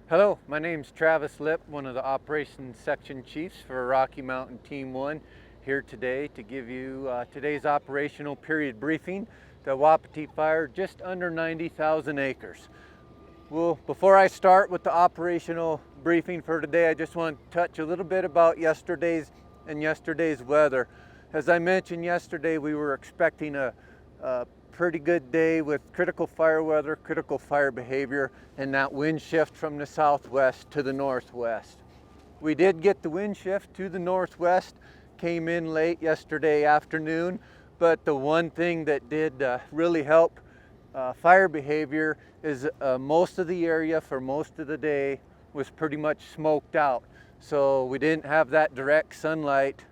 Hello, my name's Travis Lipp, one of the operations section chiefs for Rocky Mountain Team 1, here today to give you today's operational period briefing. The Wapiti fire, just under 90,000 acres. Well, before I start with the operational briefing for today, I just want to touch a little bit about yesterday's weather. As I mentioned yesterday, we were expecting a pretty good day with critical fire weather, critical fire behavior, and that wind shift from the southwest to the northwest. We did get the wind shift to the northwest, came in late yesterday afternoon, but the one thing that did really help fire behavior is most of the area for most of the day was pretty much smoked out. So we didn't have that direct sunlight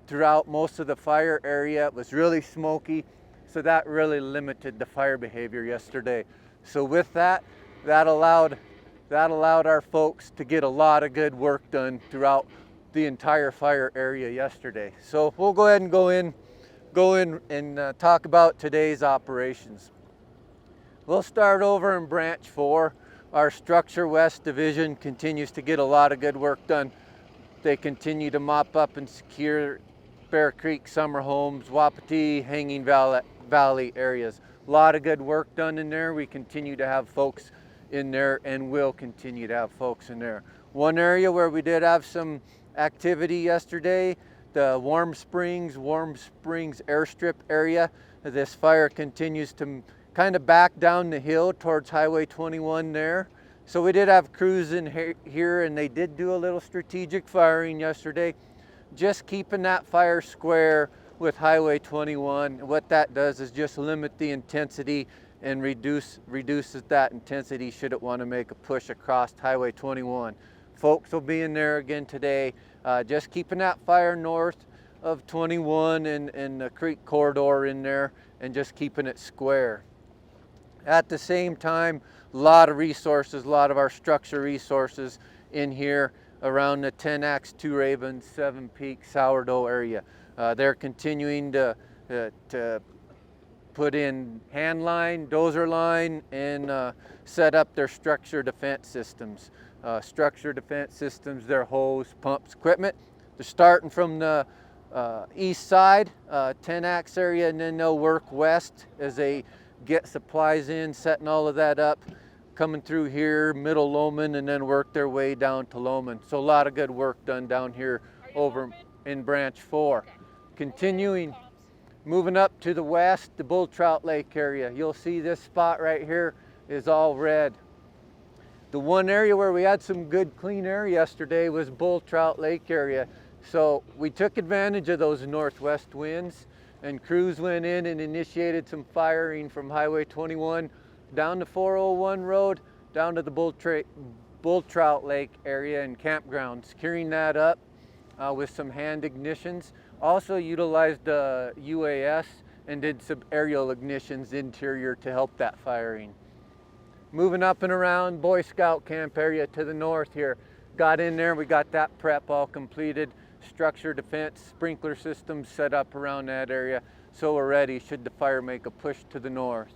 throughout most of the fire area. It was really smoky. So that really limited the fire behavior yesterday. So with that, that allowed our folks to get a lot of good work done throughout the entire fire area yesterday. So we'll go ahead and go in and talk about today's operations. We'll start over in Branch 4. Our Structure West Division continues to get a lot of good work done. They continue to mop up and secure Bear Creek Summer Homes, Wapiti, Hanging Valley areas. A lot of good work done in there. We continue to have folks in there and will continue to have folks in there. One area where we did have some activity yesterday, the Warm Springs airstrip area. This fire continues to kind of back down the hill towards Highway 21 there. So we did have crews in here and they did do a little strategic firing yesterday, just keeping that fire square with Highway 21. What that does is just limit the intensity and reduces that intensity should it want to make a push across Highway 21. Folks will be in there again today, just keeping that fire north of 21 and the creek corridor in there and just keeping it square. At the same time, a lot of resources, a lot of our structure resources in here around the 10 Axe, 2 Ravens, 7 Peak, Sourdough area. They're continuing to put in hand line, dozer line, and set up their structure defense systems. Their hose, pumps, equipment. They're starting from the east side, 10 Axe area, and then they'll work west as they get supplies in, setting all of that up, coming through here, Middle Loman, and then work their way down to Loman. So a lot of good work done down here over in Branch 4. Okay. Continuing, moving up to the west, the Trout Lake area. You'll see this spot right here is all red. The one area where we had some good clean air yesterday was Trout Lake area. So we took advantage of those northwest winds and crews went in and initiated some firing from Highway 21 down the 401 road, down to the Trout Lake area and campground, securing that up with some hand ignitions. Also utilized UAS and did some aerial ignitions interior to help that firing. Moving up and around Boy Scout camp area to the north here. Got in there, we got that prep all completed. Structure defense, sprinkler systems set up around that area. So we're ready should the fire make a push to the north.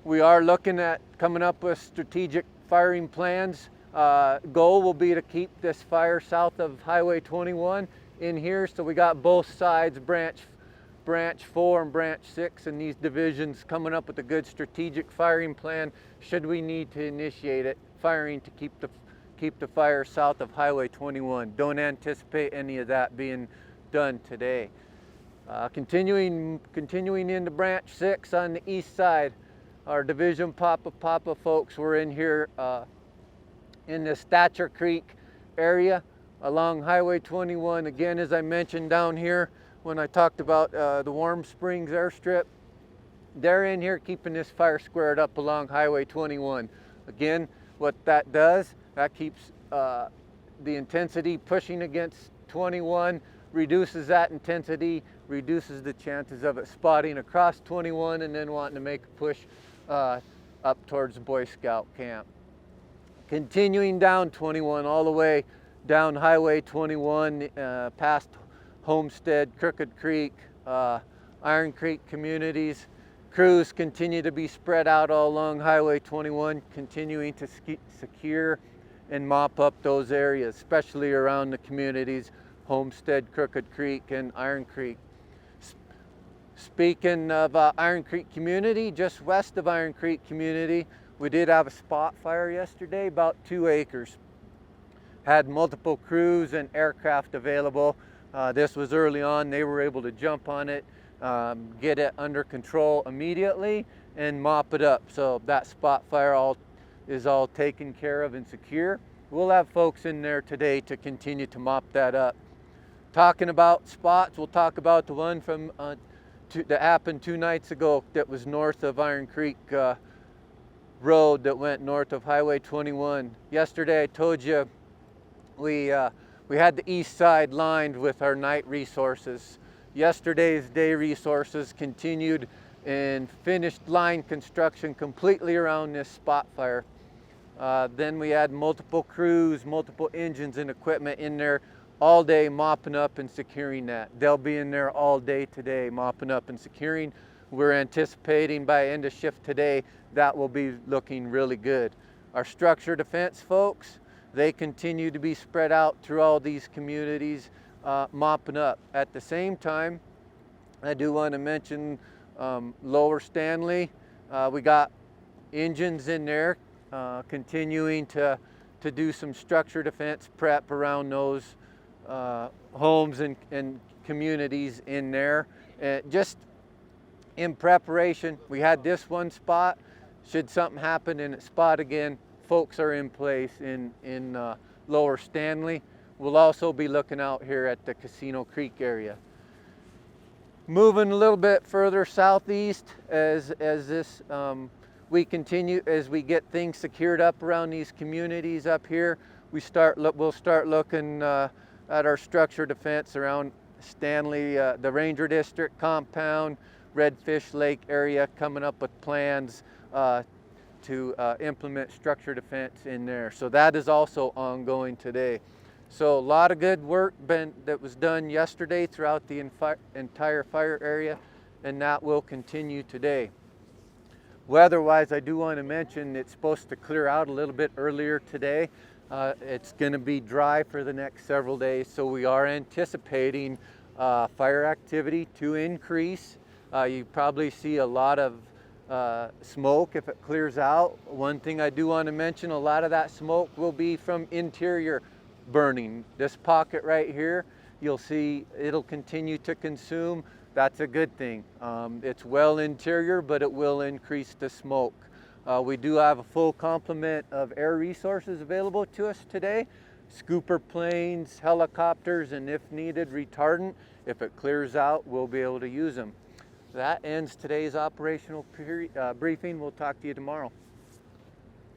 We are looking at coming up with strategic firing plans. Goal will be to keep this fire south of Highway 21 in here. So we got both sides, Branch 4 and Branch 6 and these divisions coming up with a good strategic firing plan should we need to initiate it, firing to keep the fire south of Highway 21. Don't anticipate any of that being done today. Continuing into Branch 6 on the east side, our division Papa folks were in here in the Stature Creek area along Highway 21. Again, as I mentioned down here when I talked about the Warm Springs airstrip, they're in here keeping this fire squared up along Highway 21. Again, what that does, that keeps the intensity pushing against 21, reduces that intensity, reduces the chances of it spotting across 21 and then wanting to make a push up towards the Boy Scout camp. Continuing down 21 all the way down Highway 21 past Homestead, Crooked Creek, Iron Creek communities, Crews continue to be spread out all along Highway 21, continuing to secure and mop up those areas, especially around the communities, Homestead, Crooked Creek, and Iron Creek. Speaking of Iron Creek community, just west of Iron Creek community, we did have a spot fire yesterday, about 2 acres. Had multiple crews and aircraft available. This was early on. They were able to jump on it, get it under control immediately, and mop it up. So that spot fire is all taken care of and secure. We'll have folks in there today to continue to mop that up. Talking about spots, we'll talk about the one from that happened 2 nights ago that was north of Iron Creek Road, that went north of Highway 21. Yesterday I told you we had the east side lined with our night resources. Yesterday's day resources continued and finished line construction completely around this spot fire. Then we had multiple crews, multiple engines and equipment in there all day mopping up and securing that. They'll be in there all day today mopping up and securing. We're anticipating by end of shift today that will be looking really good. Our structure defense folks, they continue to be spread out through all these communities mopping up. At the same time, I do want to mention Lower Stanley. We got engines in there continuing to do some structure defense prep around those homes and communities in there. Just in preparation, we had this one spot. Should something happen in a spot again, folks are in place in Lower Stanley. We'll also be looking out here at the Casino Creek area. Moving a little bit further southeast as we continue, as we get things secured up around these communities up here, we'll start looking at our structure defense around Stanley, the Ranger District compound, Redfish Lake area, coming up with plans to implement structure defense in there. So that is also ongoing today. So a lot of good work that was done yesterday throughout the entire fire area, and that will continue today. Weather-wise, I do want to mention it's supposed to clear out a little bit earlier today. It's going to be dry for the next several days, so we are anticipating fire activity to increase. You probably see a lot of smoke if it clears out. One thing I do want to mention, a lot of that smoke will be from interior burning. This pocket right here, you'll see it'll continue to consume. That's a good thing. It's well interior, but it will increase the smoke. We do have a full complement of air resources available to us today. Scooper planes, helicopters, and if needed, retardant. If it clears out, we'll be able to use them. That ends today's operational briefing. We'll talk to you tomorrow.